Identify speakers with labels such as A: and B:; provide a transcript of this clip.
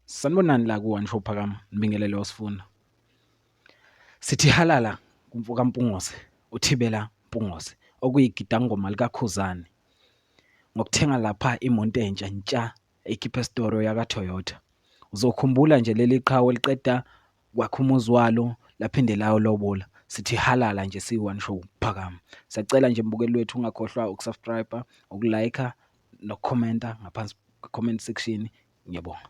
A: Sanibonani la ku-One Show Phakama, Nibingelele Wasifuna. Sithi halala kumfoka Mpungose, uThibela Mpungose, okuyigidangoma likaKhuzani, ngokuthenga lapha imoto entsha ntsha ekhipha esitoro yaka-Toyota. Uzokhumbula nje leli qhawe liqeda kwakha umuzi walo laphinde layolobola. Sithi halala nje siyi-One Show Phakama. Siyacela nje mbukeli wethu ungakhohlwa ukusubscribe, ukulayikha nokukhomenta ngaphansi kwe-comment section. Ngiyabonga.